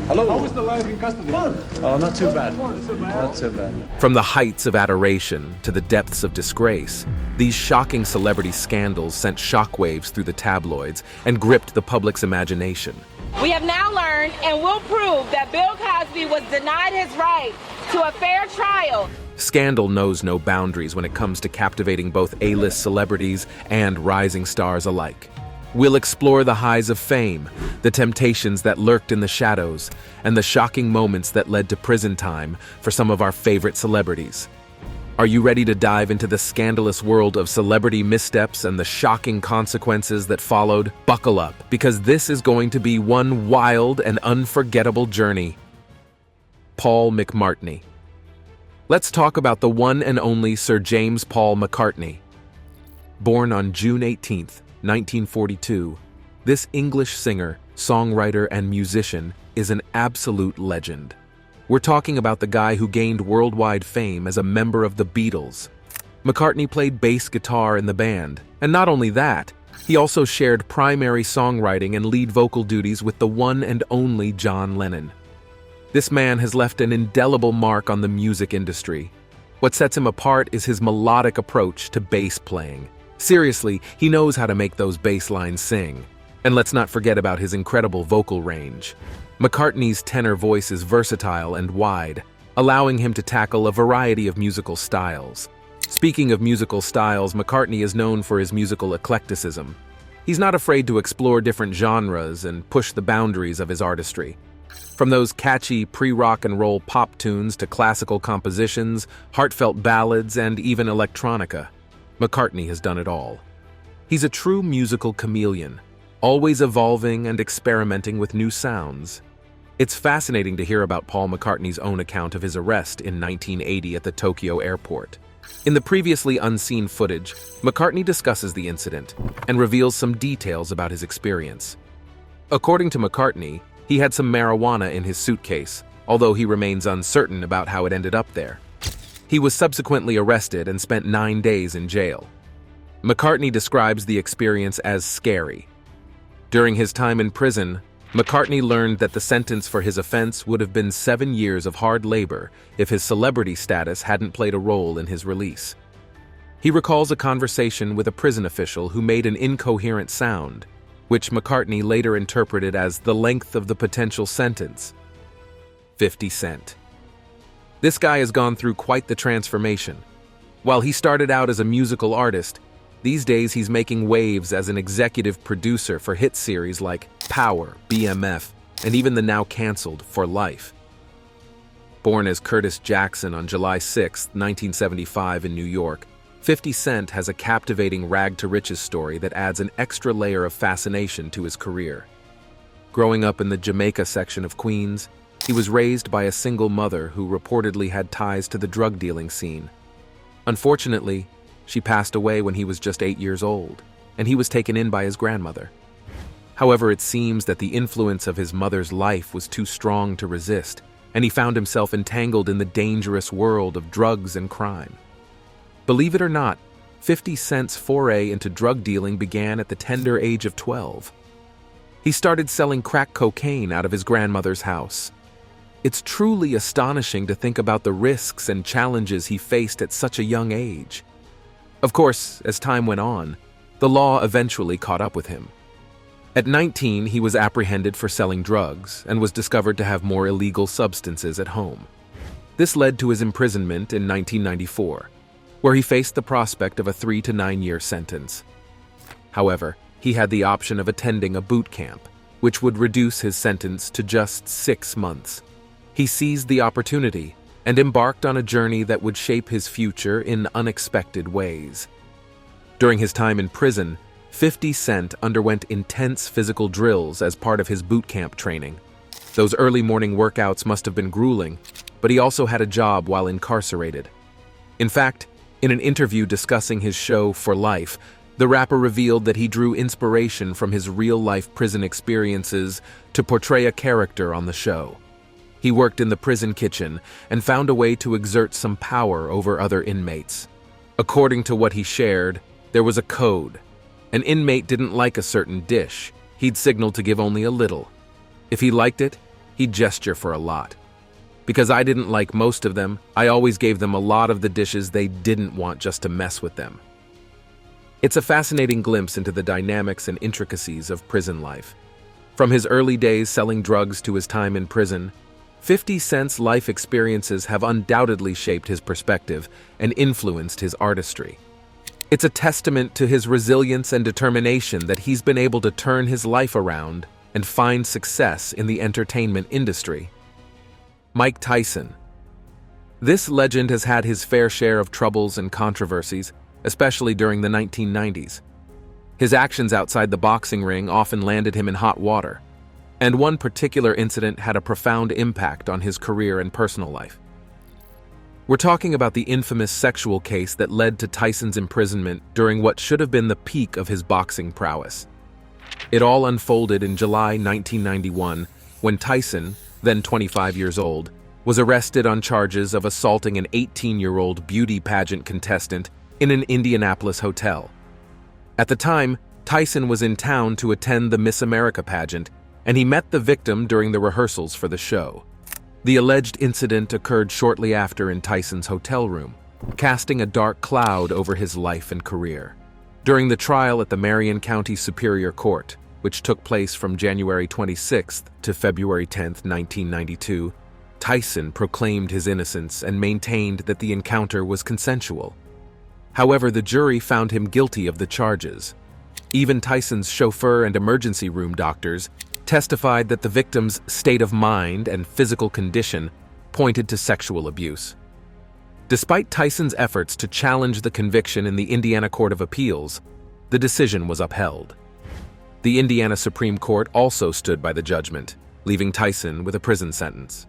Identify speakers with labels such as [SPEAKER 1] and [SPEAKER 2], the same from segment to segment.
[SPEAKER 1] Hello.
[SPEAKER 2] How was the life in custody?
[SPEAKER 1] Oh, not too bad. Not too bad.
[SPEAKER 3] From the heights of adoration to the depths of disgrace, these shocking celebrity scandals sent shockwaves through the tabloids and gripped the public's imagination.
[SPEAKER 4] We have now learned and will prove that Bill Cosby was denied his right to a fair trial.
[SPEAKER 3] Scandal knows no boundaries when it comes to captivating both A-list celebrities and rising stars alike. We'll explore the highs of fame, the temptations that lurked in the shadows, and the shocking moments that led to prison time for some of our favorite celebrities. Are you ready to dive into the scandalous world of celebrity missteps and the shocking consequences that followed? Buckle up, because this is going to be one wild and unforgettable journey. Paul McCartney. Let's talk about the one and only Sir James Paul McCartney. Born on June 18th, 1942, this English singer, songwriter, and musician is an absolute legend. We're talking about the guy who gained worldwide fame as a member of the Beatles. McCartney played bass guitar in the band, and not only that, he also shared primary songwriting and lead vocal duties with the one and only John Lennon. This man has left an indelible mark on the music industry. What sets him apart is his melodic approach to bass playing. Seriously, he knows how to make those bass lines sing. And let's not forget about his incredible vocal range. McCartney's tenor voice is versatile and wide, allowing him to tackle a variety of musical styles. Speaking of musical styles, McCartney is known for his musical eclecticism. He's not afraid to explore different genres and push the boundaries of his artistry. From those catchy pre-rock and roll pop tunes to classical compositions, heartfelt ballads, and even electronica, McCartney has done it all. He's a true musical chameleon, always evolving and experimenting with new sounds. It's fascinating to hear about Paul McCartney's own account of his arrest in 1980 at the Tokyo airport. In the previously unseen footage, McCartney discusses the incident and reveals some details about his experience. According to McCartney, he had some marijuana in his suitcase, although he remains uncertain about how it ended up there. He was subsequently arrested and spent 9 days in jail. McCartney describes the experience as scary. During his time in prison, McCartney learned that the sentence for his offense would have been 7 years of hard labor if his celebrity status hadn't played a role in his release. He recalls a conversation with a prison official who made an incoherent sound, which McCartney later interpreted as the length of the potential sentence. 50 Cent. This guy has gone through quite the transformation. While he started out as a musical artist, these days he's making waves as an executive producer for hit series like Power, BMF, and even the now canceled For Life. Born as Curtis Jackson on July 6, 1975 in New York, 50 Cent has a captivating rag-to-riches story that adds an extra layer of fascination to his career. Growing up in the Jamaica section of Queens, he was raised by a single mother who reportedly had ties to the drug-dealing scene. Unfortunately, she passed away when he was just 8 years old, and he was taken in by his grandmother. However, it seems that the influence of his mother's life was too strong to resist, and he found himself entangled in the dangerous world of drugs and crime. Believe it or not, 50 Cent's foray into drug dealing began at the tender age of 12. He started selling crack cocaine out of his grandmother's house. It's truly astonishing to think about the risks and challenges he faced at such a young age. Of course, as time went on, the law eventually caught up with him. At 19, he was apprehended for selling drugs and was discovered to have more illegal substances at home. This led to his imprisonment in 1994, where he faced the prospect of a 3 to 9 year sentence. However, he had the option of attending a boot camp, which would reduce his sentence to just 6 months. He seized the opportunity and embarked on a journey that would shape his future in unexpected ways. During his time in prison, 50 Cent underwent intense physical drills as part of his boot camp training. Those early morning workouts must have been grueling, but he also had a job while incarcerated. In fact, in an interview discussing his show For Life, the rapper revealed that he drew inspiration from his real-life prison experiences to portray a character on the show. He worked in the prison kitchen and found a way to exert some power over other inmates. According to what he shared, there was a code. An inmate didn't like a certain dish. He'd signal to give only a little. If he liked it, he'd gesture for a lot. Because I didn't like most of them, I always gave them a lot of the dishes they didn't want just to mess with them. It's a fascinating glimpse into the dynamics and intricacies of prison life. From his early days selling drugs to his time in prison, 50 Cent's life experiences have undoubtedly shaped his perspective and influenced his artistry. It's a testament to his resilience and determination that he's been able to turn his life around and find success in the entertainment industry. Mike Tyson. This legend has had his fair share of troubles and controversies, especially during the 1990s. His actions outside the boxing ring often landed him in hot water, and one particular incident had a profound impact on his career and personal life. We're talking about the infamous sexual case that led to Tyson's imprisonment during what should have been the peak of his boxing prowess. It all unfolded in July 1991 when Tyson, then 25 years old, was arrested on charges of assaulting an 18-year-old beauty pageant contestant in an Indianapolis hotel. At the time, Tyson was in town to attend the Miss America pageant, and he met the victim during the rehearsals for the show. The alleged incident occurred shortly after in Tyson's hotel room, casting a dark cloud over his life and career. During the trial at the Marion County Superior Court, which took place from January 26th to February 10th, 1992, Tyson proclaimed his innocence and maintained that the encounter was consensual. However, the jury found him guilty of the charges. Even Tyson's chauffeur and emergency room doctors testified that the victim's state of mind and physical condition pointed to sexual abuse. Despite Tyson's efforts to challenge the conviction in the Indiana Court of Appeals, the decision was upheld. The Indiana Supreme Court also stood by the judgment, leaving Tyson with a prison sentence.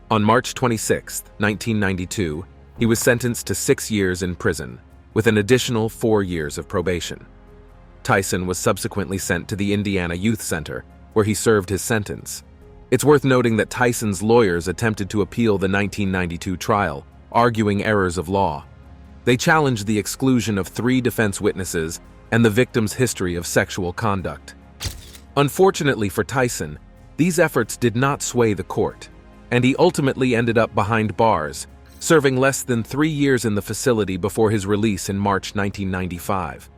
[SPEAKER 3] On March 26, 1992, he was sentenced to 6 years in prison, with an additional 4 years of probation. Tyson was subsequently sent to the Indiana Youth Center, where he served his sentence. It's worth noting that Tyson's lawyers attempted to appeal the 1992 trial, arguing errors of law. They challenged the exclusion of 3 defense witnesses and the victim's history of sexual conduct. Unfortunately for Tyson, these efforts did not sway the court, and he ultimately ended up behind bars, serving less than 3 years in the facility before his release in March 1995.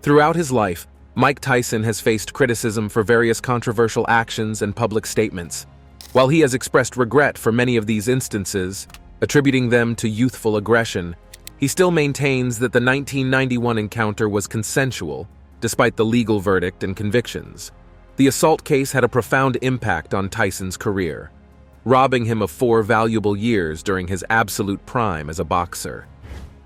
[SPEAKER 3] Throughout his life, Mike Tyson has faced criticism for various controversial actions and public statements. While he has expressed regret for many of these instances, attributing them to youthful aggression, he still maintains that the 1991 encounter was consensual, despite the legal verdict and convictions. The assault case had a profound impact on Tyson's career, robbing him of 4 valuable years during his absolute prime as a boxer.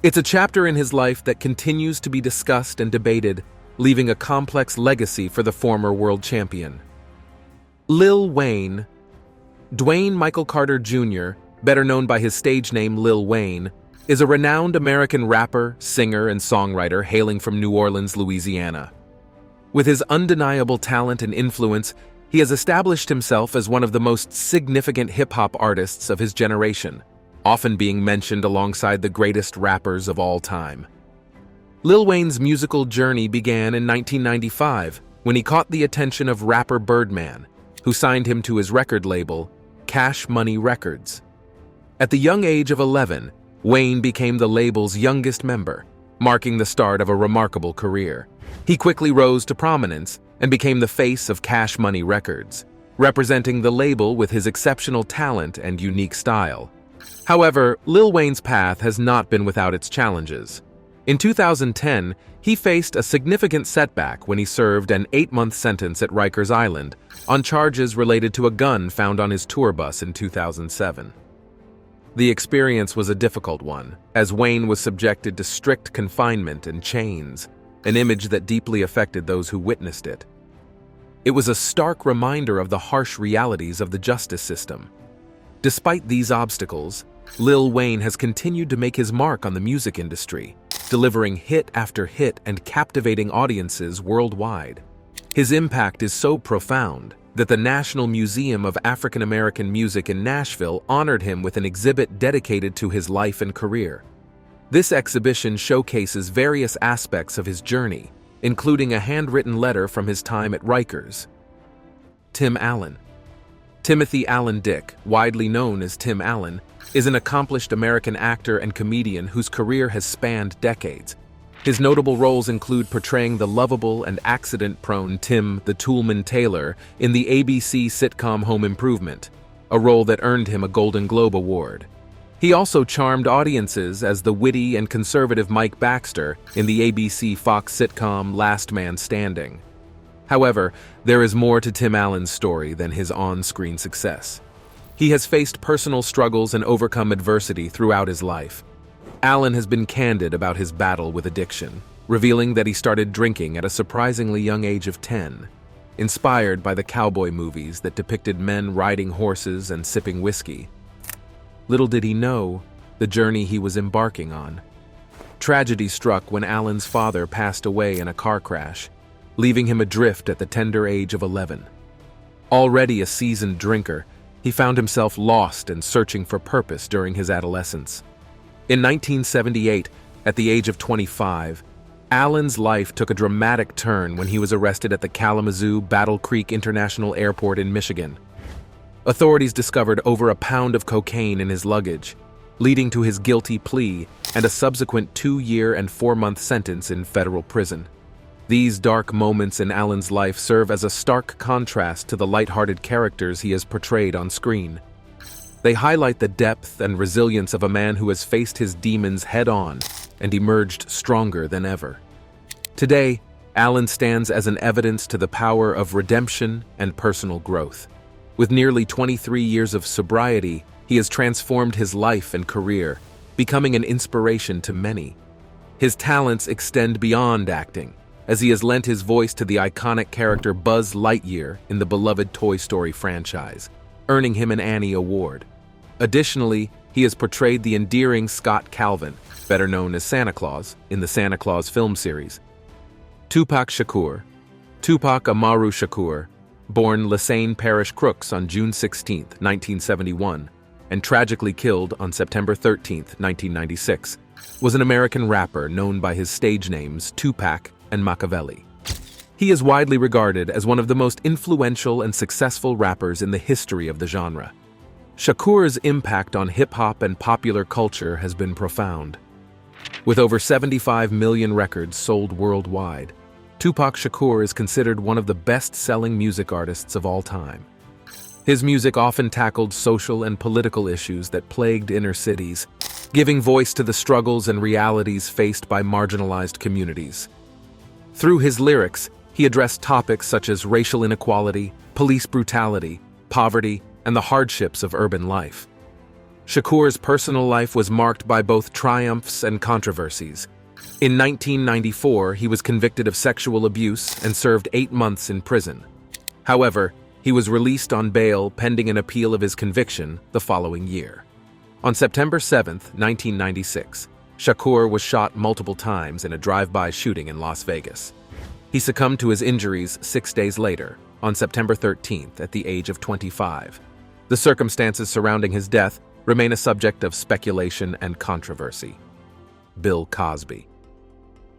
[SPEAKER 3] It's a chapter in his life that continues to be discussed and debated, leaving a complex legacy for the former world champion. Lil Wayne. Dwayne Michael Carter Jr., better known by his stage name Lil Wayne, is a renowned American rapper, singer, and songwriter hailing from New Orleans, Louisiana. With his undeniable talent and influence, he has established himself as one of the most significant hip-hop artists of his generation, often being mentioned alongside the greatest rappers of all time. Lil Wayne's musical journey began in 1995 when he caught the attention of rapper Birdman, who signed him to his record label, Cash Money Records. At the young age of 11, Wayne became the label's youngest member, marking the start of a remarkable career. He quickly rose to prominence and became the face of Cash Money Records, representing the label with his exceptional talent and unique style. However, Lil Wayne's path has not been without its challenges. In 2010, he faced a significant setback when he served an 8-month sentence at Rikers Island on charges related to a gun found on his tour bus in 2007. The experience was a difficult one, as Wayne was subjected to strict confinement and chains, an image that deeply affected those who witnessed it. It was a stark reminder of the harsh realities of the justice system. Despite these obstacles, Lil Wayne has continued to make his mark on the music industry, delivering hit after hit and captivating audiences worldwide. His impact is so profound that the National Museum of African American Music in Nashville honored him with an exhibit dedicated to his life and career. This exhibition showcases various aspects of his journey, including a handwritten letter from his time at Rikers. Tim Allen. Timothy Allen Dick, widely known as Tim Allen, is an accomplished American actor and comedian whose career has spanned decades. His notable roles include portraying the lovable and accident-prone Tim the Toolman Taylor in the ABC sitcom Home Improvement, a role that earned him a Golden Globe Award. He also charmed audiences as the witty and conservative Mike Baxter in the ABC Fox sitcom Last Man Standing. However, there is more to Tim Allen's story than his on-screen success. He has faced personal struggles and overcome adversity throughout his life. Allen has been candid about his battle with addiction, revealing that he started drinking at a surprisingly young age of 10, inspired by the cowboy movies that depicted men riding horses and sipping whiskey. Little did he know the journey he was embarking on. Tragedy struck when Allen's father passed away in a car crash, leaving him adrift at the tender age of 11. Already a seasoned drinker, he found himself lost and searching for purpose during his adolescence. In 1978, at the age of 25, Allen's life took a dramatic turn when he was arrested at the Kalamazoo Battle Creek International Airport in Michigan. Authorities discovered over a pound of cocaine in his luggage, leading to his guilty plea and a subsequent 2-year and 4-month sentence in federal prison. These dark moments in Allen's life serve as a stark contrast to the lighthearted characters he has portrayed on screen. They highlight the depth and resilience of a man who has faced his demons head-on and emerged stronger than ever. Today, Allen stands as an evidence to the power of redemption and personal growth. With nearly 23 years of sobriety, he has transformed his life and career, becoming an inspiration to many. His talents extend beyond acting, as he has lent his voice to the iconic character Buzz Lightyear in the beloved Toy Story franchise, earning him an Annie Award. Additionally, he has portrayed the endearing Scott Calvin, better known as Santa Claus, in the Santa Claus film series. Tupac Shakur. Tupac Amaru Shakur, born Lesane Parish Crooks on June 16, 1971, and tragically killed on September 13, 1996, was an American rapper known by his stage names Tupac and Machiavelli. He is widely regarded as one of the most influential and successful rappers in the history of the genre. Shakur's impact on hip-hop and popular culture has been profound. With over 75 million records sold worldwide, Tupac Shakur is considered one of the best-selling music artists of all time. His music often tackled social and political issues that plagued inner cities, giving voice to the struggles and realities faced by marginalized communities. Through his lyrics, he addressed topics such as racial inequality, police brutality, poverty, and the hardships of urban life. Shakur's personal life was marked by both triumphs and controversies. In 1994, he was convicted of sexual abuse and served 8 months in prison. However, he was released on bail pending an appeal of his conviction the following year. On September 7, 1996, Shakur was shot multiple times in a drive-by shooting in Las Vegas. He succumbed to his injuries 6 days later, on September 13th, at the age of 25. The circumstances surrounding his death remain a subject of speculation and controversy. Bill Cosby.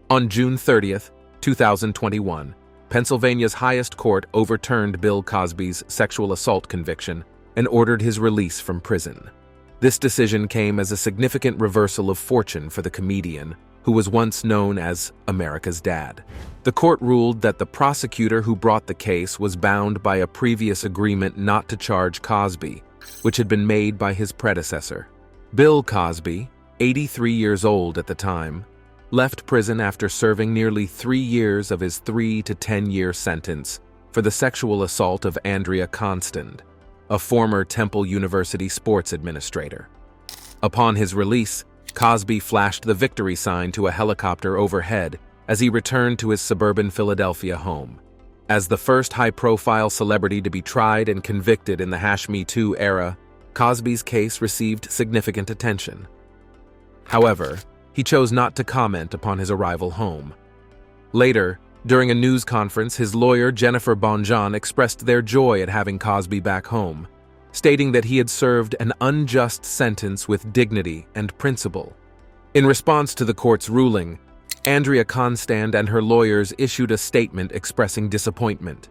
[SPEAKER 3] On June 30, 2021, Pennsylvania's highest court overturned Bill Cosby's sexual assault conviction and ordered his release from prison. This decision came as a significant reversal of fortune for the comedian, who was once known as America's Dad. The court ruled that the prosecutor who brought the case was bound by a previous agreement not to charge Cosby, which had been made by his predecessor. Bill Cosby, 83 years old at the time, left prison after serving nearly 3 years of his 3 to 10-year sentence for the sexual assault of Andrea Constand, a former Temple University sports administrator. Upon his release, Cosby flashed the victory sign to a helicopter overhead as he returned to his suburban Philadelphia home. As the first high-profile celebrity to be tried and convicted in the Me Too era, Cosby's case received significant attention. However, he chose not to comment upon his arrival home. Later, during a news conference, his lawyer Jennifer Bonjean expressed their joy at having Cosby back home, stating that he had served an unjust sentence with dignity and principle. In response to the court's ruling, Andrea Constand and her lawyers issued a statement expressing disappointment.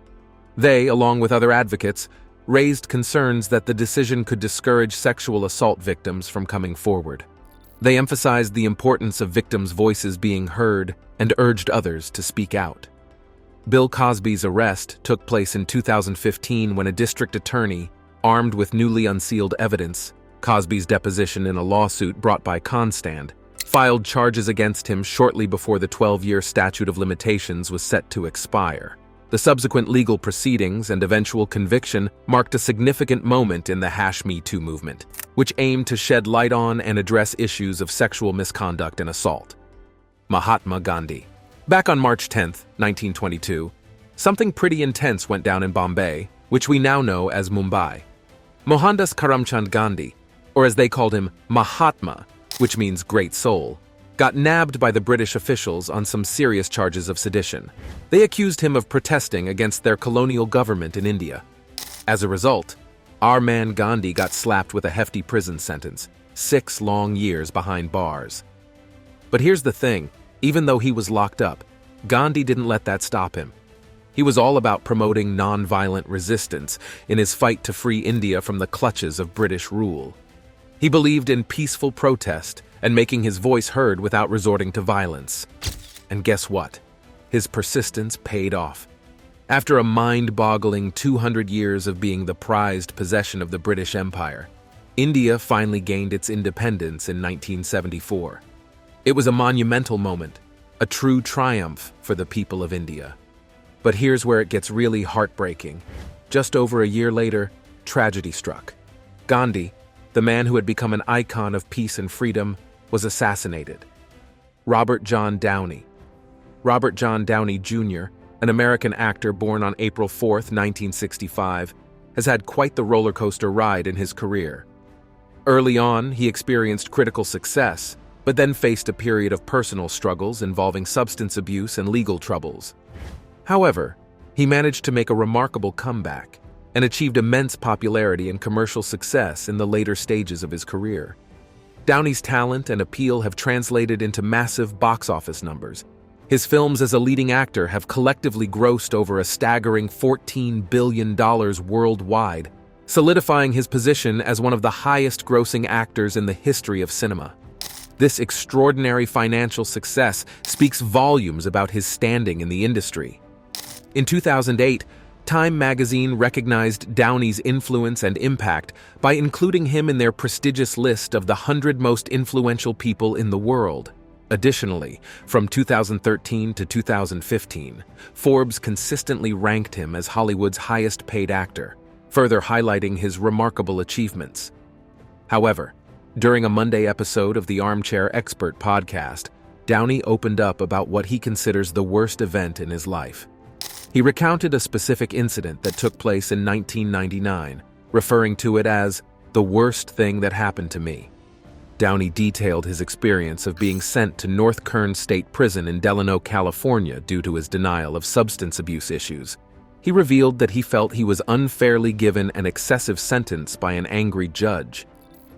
[SPEAKER 3] They, along with other advocates, raised concerns that the decision could discourage sexual assault victims from coming forward. They emphasized the importance of victims' voices being heard and urged others to speak out. Bill Cosby's arrest took place in 2015 when a district attorney, armed with newly unsealed evidence, Cosby's deposition in a lawsuit brought by Constand, filed charges against him shortly before the 12-year statute of limitations was set to expire. The subsequent legal proceedings and eventual conviction marked a significant moment in the #Me Too movement, which aimed to shed light on and address issues of sexual misconduct and assault. Mahatma Gandhi. Back on March 10, 1922, something pretty intense went down in Bombay, which we now know as Mumbai. Mohandas Karamchand Gandhi, or as they called him, Mahatma, which means great soul, got nabbed by the British officials on some serious charges of sedition. They accused him of protesting against their colonial government in India. As a result, our man Gandhi got slapped with a hefty prison sentence, 6 long years behind bars. But here's the thing, even though he was locked up, Gandhi didn't let that stop him. He was all about promoting non-violent resistance in his fight to free India from the clutches of British rule. He believed in peaceful protest and making his voice heard without resorting to violence. And guess what? His persistence paid off. After a mind-boggling 200 years of being the prized possession of the British Empire, India finally gained its independence in 1974. It was a monumental moment, a true triumph for the people of India. But here's where it gets really heartbreaking. Just over a year later, tragedy struck. Gandhi, the man who had become an icon of peace and freedom, was assassinated. Robert John Downey Jr., an American actor born on April 4, 1965, has had quite the roller coaster ride in his career. Early on, he experienced critical success, but then faced a period of personal struggles involving substance abuse and legal troubles. However, he managed to make a remarkable comeback and achieved immense popularity and commercial success in the later stages of his career. Downey's talent and appeal have translated into massive box office numbers. His films as a leading actor have collectively grossed over a staggering $14 billion worldwide, solidifying his position as one of the highest-grossing actors in the history of cinema. This extraordinary financial success speaks volumes about his standing in the industry. In 2008, Time magazine recognized Downey's influence and impact by including him in their prestigious list of the 100 most influential people in the world. Additionally, from 2013 to 2015, Forbes consistently ranked him as Hollywood's highest-paid actor, further highlighting his remarkable achievements. However, during a Monday episode of the Armchair Expert podcast, Downey opened up about what he considers the worst event in his life. He recounted a specific incident that took place in 1999, referring to it as the worst thing that happened to me. Downey detailed his experience of being sent to North Kern State Prison in Delano, California due to his denial of substance abuse issues. He revealed that he felt he was unfairly given an excessive sentence by an angry judge.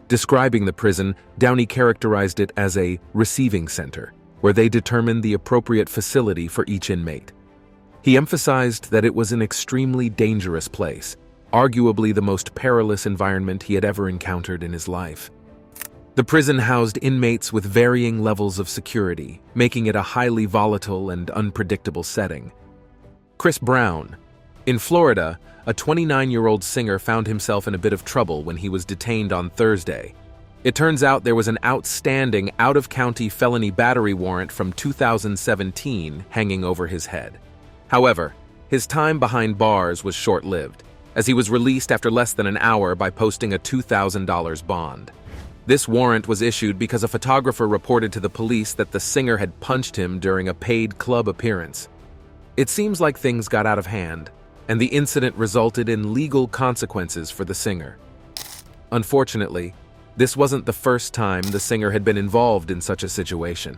[SPEAKER 3] Describing the prison, Downey characterized it as a receiving center, where they determined the appropriate facility for each inmate. He emphasized that it was an extremely dangerous place, arguably the most perilous environment he had ever encountered in his life. The prison housed inmates with varying levels of security, making it a highly volatile and unpredictable setting. Chris Brown. In Florida, a 29-year-old singer found himself in a bit of trouble when he was detained on Thursday. It turns out there was an outstanding out-of-county felony battery warrant from 2017 hanging over his head. However, his time behind bars was short-lived, as he was released after less than an hour by posting a $2,000 bond. This warrant was issued because a photographer reported to the police that the singer had punched him during a paid club appearance. It seems like things got out of hand, and the incident resulted in legal consequences for the singer. Unfortunately, this wasn't the first time the singer had been involved in such a situation.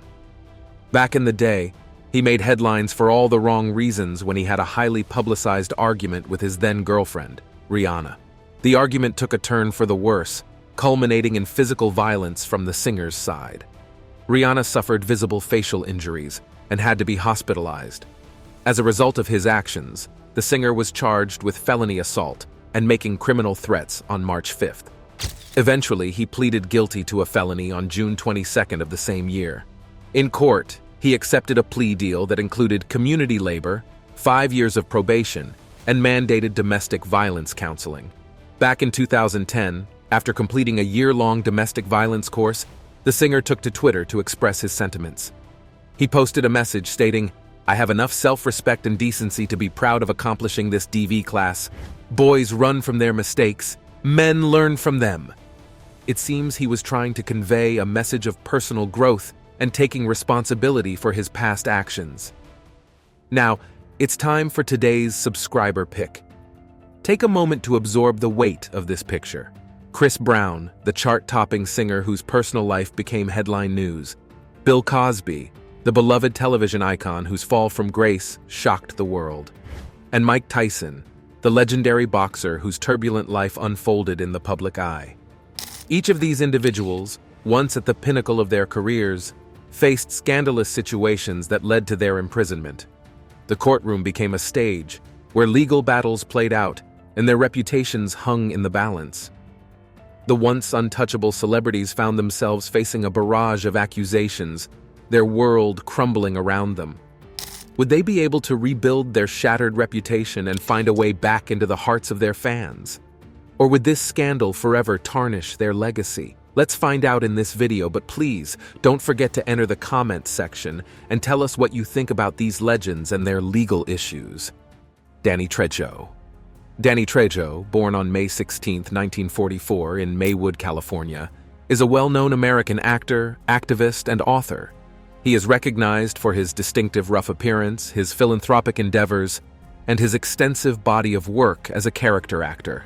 [SPEAKER 3] Back in the day, he made headlines for all the wrong reasons when he had a highly publicized argument with his then-girlfriend, Rihanna. The argument took a turn for the worse, culminating in physical violence from the singer's side. Rihanna suffered visible facial injuries and had to be hospitalized. As a result of his actions, the singer was charged with felony assault, and making criminal threats on March 5th. Eventually, he pleaded guilty to a felony on June 22nd of the same year. In court, he accepted a plea deal that included community labor, 5 years of probation, and mandated domestic violence counseling. Back in 2010, after completing a year-long domestic violence course, the singer took to Twitter to express his sentiments. He posted a message stating, "I have enough self-respect and decency to be proud of accomplishing this DV class. Boys run from their mistakes, men learn from them." It seems he was trying to convey a message of personal growth and taking responsibility for his past actions. Now, it's time for today's subscriber pick. Take a moment to absorb the weight of this picture. Chris Brown, the chart-topping singer whose personal life became headline news. Bill Cosby, the beloved television icon whose fall from grace shocked the world. And Mike Tyson, the legendary boxer whose turbulent life unfolded in the public eye. Each of these individuals, once at the pinnacle of their careers, faced scandalous situations that led to their imprisonment. The courtroom became a stage where legal battles played out and their reputations hung in the balance. The once untouchable celebrities found themselves facing a barrage of accusations, their world crumbling around them. Would they be able to rebuild their shattered reputation and find a way back into the hearts of their fans? Or would this scandal forever tarnish their legacy? Let's find out in this video, but please don't forget to enter the comments section and tell us what you think about these legends and their legal issues. Danny Trejo. Danny Trejo, born on May 16, 1944 in Maywood, California, is a well-known American actor, activist, and author. He is recognized for his distinctive rough appearance, his philanthropic endeavors, and his extensive body of work as a character actor.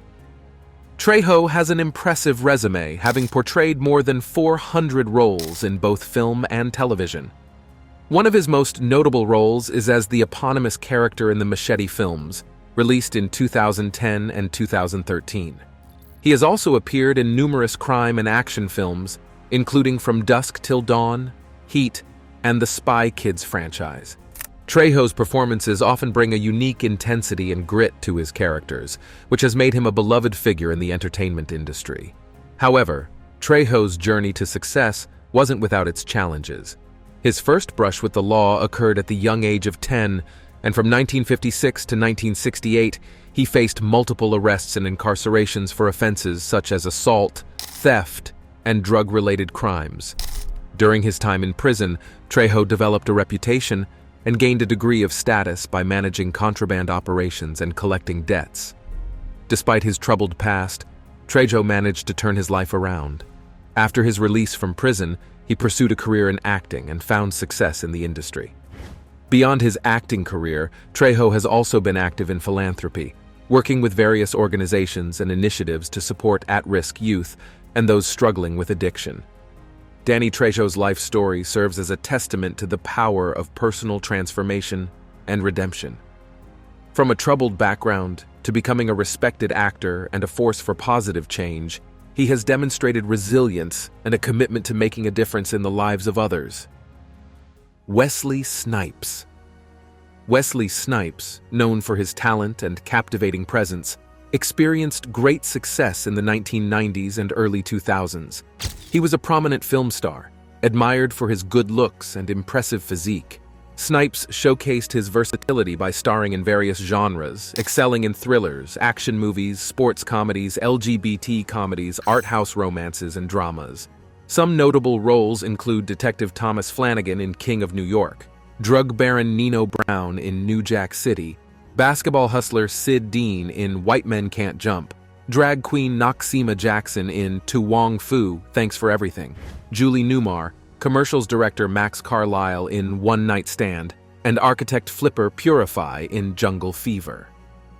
[SPEAKER 3] Trejo has an impressive resume, having portrayed more than 400 roles in both film and television. One of his most notable roles is as the eponymous character in the Machete films, released in 2010 and 2013. He has also appeared in numerous crime and action films, including From Dusk Till Dawn, Heat, and the Spy Kids franchise. Trejo's performances often bring a unique intensity and grit to his characters, which has made him a beloved figure in the entertainment industry. However, Trejo's journey to success wasn't without its challenges. His first brush with the law occurred at the young age of 10, and from 1956 to 1968, he faced multiple arrests and incarcerations for offenses such as assault, theft, and drug-related crimes. During his time in prison, Trejo developed a reputation and gained a degree of status by managing contraband operations and collecting debts. Despite his troubled past, Trejo managed to turn his life around. After his release from prison, he pursued a career in acting and found success in the industry. Beyond his acting career, Trejo has also been active in philanthropy, working with various organizations and initiatives to support at-risk youth and those struggling with addiction. Danny Trejo's life story serves as a testament to the power of personal transformation and redemption. From a troubled background to becoming a respected actor and a force for positive change, he has demonstrated resilience and a commitment to making a difference in the lives of others. Wesley Snipes. Wesley Snipes, known for his talent and captivating presence, experienced great success in the 1990s and early 2000s. He was a prominent film star, admired for his good looks and impressive physique. Snipes showcased his versatility by starring in various genres, excelling in thrillers, action movies, sports comedies, LGBT comedies, art house romances, and dramas. Some notable roles include Detective Thomas Flanagan in King of New York, drug baron Nino Brown in New Jack City, basketball hustler Sid Dean in White Men Can't Jump, drag queen Noxima Jackson in To Wong Fu, Thanks for Everything, Julie Newmar, commercials director Max Carlyle in One Night Stand, and architect flipper Purify in Jungle Fever.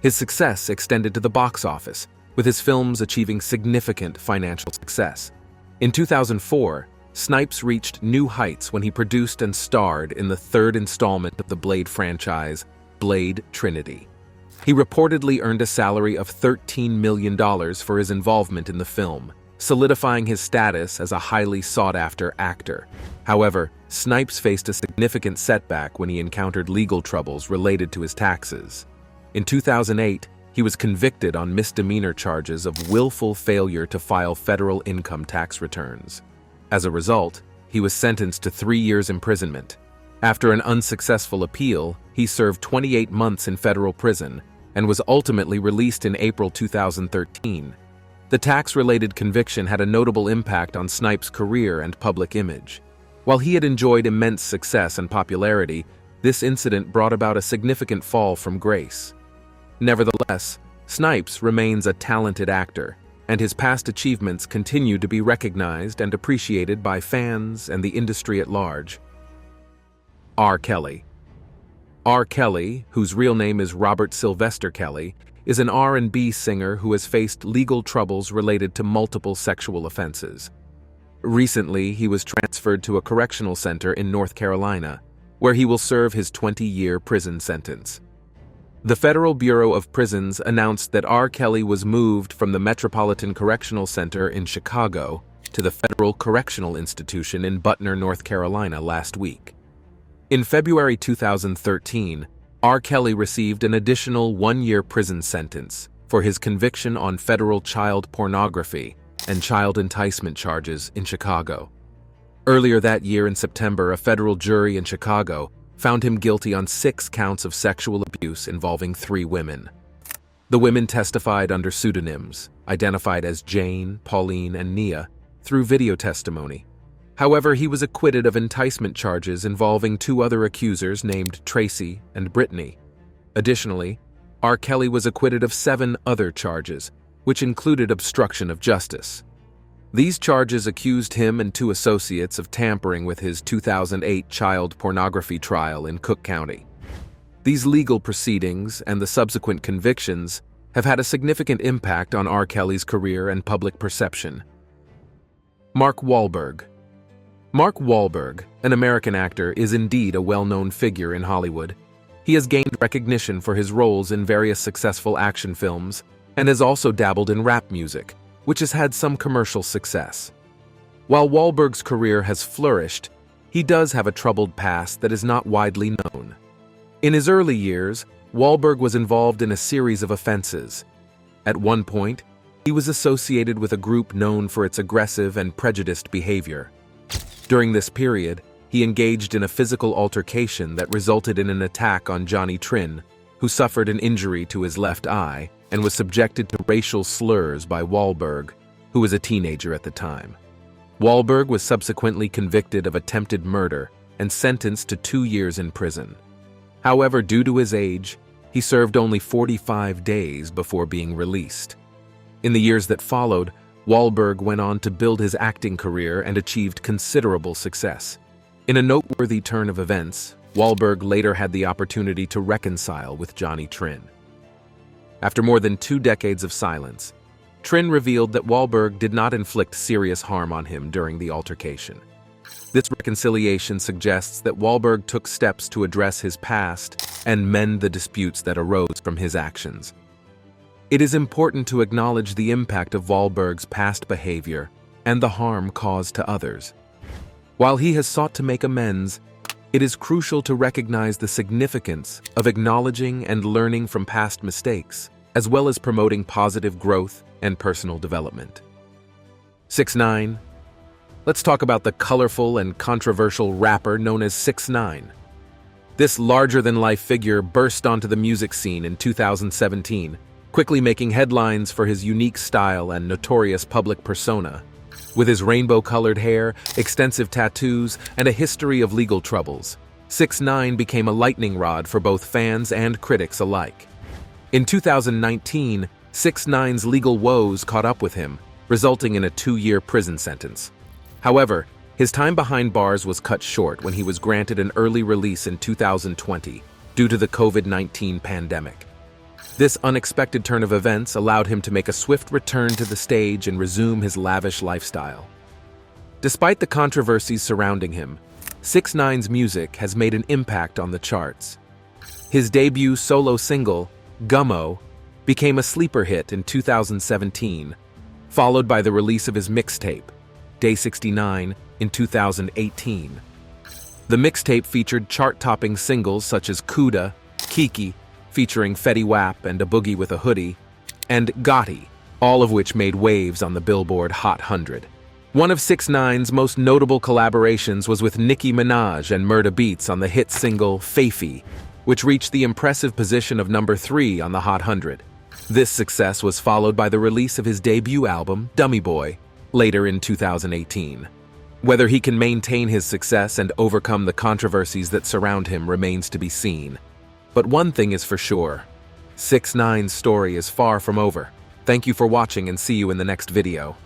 [SPEAKER 3] His success extended to the box office, with his films achieving significant financial success. In 2004, Snipes reached new heights when he produced and starred in the third installment of the Blade franchise, Blade Trinity. He reportedly earned a salary of $13 million for his involvement in the film, solidifying his status as a highly sought-after actor. However, Snipes faced a significant setback when he encountered legal troubles related to his taxes. In 2008, he was convicted on misdemeanor charges of willful failure to file federal income tax returns. As a result, he was sentenced to 3 years imprisonment. After an unsuccessful appeal, he served 28 months in federal prison and was ultimately released in April 2013. The tax-related conviction had a notable impact on Snipes' career and public image. While he had enjoyed immense success and popularity, this incident brought about a significant fall from grace. Nevertheless, Snipes remains a talented actor, and his past achievements continue to be recognized and appreciated by fans and the industry at large. R. Kelly. R. Kelly, whose real name is Robert Sylvester Kelly, is an R&B singer who has faced legal troubles related to multiple sexual offenses. Recently, he was transferred to a correctional center in North Carolina, where he will serve his 20-year prison sentence. The Federal Bureau of Prisons announced that R. Kelly was moved from the Metropolitan Correctional Center in Chicago to the Federal Correctional Institution in Butner, North Carolina last week. In February 2013, R. Kelly received an additional 1-year prison sentence for his conviction on federal child pornography and child enticement charges in Chicago. Earlier that year in September, a federal jury in Chicago found him guilty on 6 counts of sexual abuse involving 3 women. The women testified under pseudonyms, identified as Jane, Pauline, and Nia, through video testimony. However, he was acquitted of enticement charges involving 2 other accusers named Tracy and Brittany. Additionally, R. Kelly was acquitted of 7 other charges, which included obstruction of justice. These charges accused him and 2 associates of tampering with his 2008 child pornography trial in Cook County. These legal proceedings and the subsequent convictions have had a significant impact on R. Kelly's career and public perception. Mark Wahlberg. Mark Wahlberg, an American actor, is indeed a well-known figure in Hollywood. He has gained recognition for his roles in various successful action films and has also dabbled in rap music, which has had some commercial success. While Wahlberg's career has flourished, he does have a troubled past that is not widely known. In his early years, Wahlberg was involved in a series of offenses. At one point, he was associated with a group known for its aggressive and prejudiced behavior. During this period, he engaged in a physical altercation that resulted in an attack on Johnny Trin, who suffered an injury to his left eye and was subjected to racial slurs by Wahlberg, who was a teenager at the time. Wahlberg was subsequently convicted of attempted murder and sentenced to 2 years in prison. However, due to his age, he served only 45 days before being released. In the years that followed, Wahlberg went on to build his acting career and achieved considerable success. In a noteworthy turn of events, Wahlberg later had the opportunity to reconcile with Johnny Trin. After more than 2 decades of silence, Trin revealed that Wahlberg did not inflict serious harm on him during the altercation. This reconciliation suggests that Wahlberg took steps to address his past and mend the disputes that arose from his actions. It is important to acknowledge the impact of Wahlberg's past behavior and the harm caused to others. While he has sought to make amends, it is crucial to recognize the significance of acknowledging and learning from past mistakes, as well as promoting positive growth and personal development. 6ix9ine. Let's talk about the colorful and controversial rapper known as 6ix9ine. This larger-than-life figure burst onto the music scene in 2017, quickly making headlines for his unique style and notorious public persona. With his rainbow-colored hair, extensive tattoos, and a history of legal troubles, 6ix9ine became a lightning rod for both fans and critics alike. In 2019, 6ix9ine's legal woes caught up with him, resulting in a 2-year prison sentence. However, his time behind bars was cut short when he was granted an early release in 2020 due to the COVID-19 pandemic. This unexpected turn of events allowed him to make a swift return to the stage and resume his lavish lifestyle. Despite the controversies surrounding him, 6ix9ine's music has made an impact on the charts. His debut solo single, Gummo, became a sleeper hit in 2017, followed by the release of his mixtape, Day 69, in 2018. The mixtape featured chart-topping singles such as Kuda, Kiki, featuring Fetty Wap and A Boogie with a Hoodie, and Gotti, all of which made waves on the Billboard Hot 100. One of 6ix9ine's most notable collaborations was with Nicki Minaj and Murda Beats on the hit single Faithy, which reached the impressive position of number 3 on the Hot 100. This success was followed by the release of his debut album, Dummy Boy, later in 2018. Whether he can maintain his success and overcome the controversies that surround him remains to be seen. But one thing is for sure, 6ix9ine's story is far from over. Thank you for watching and see you in the next video.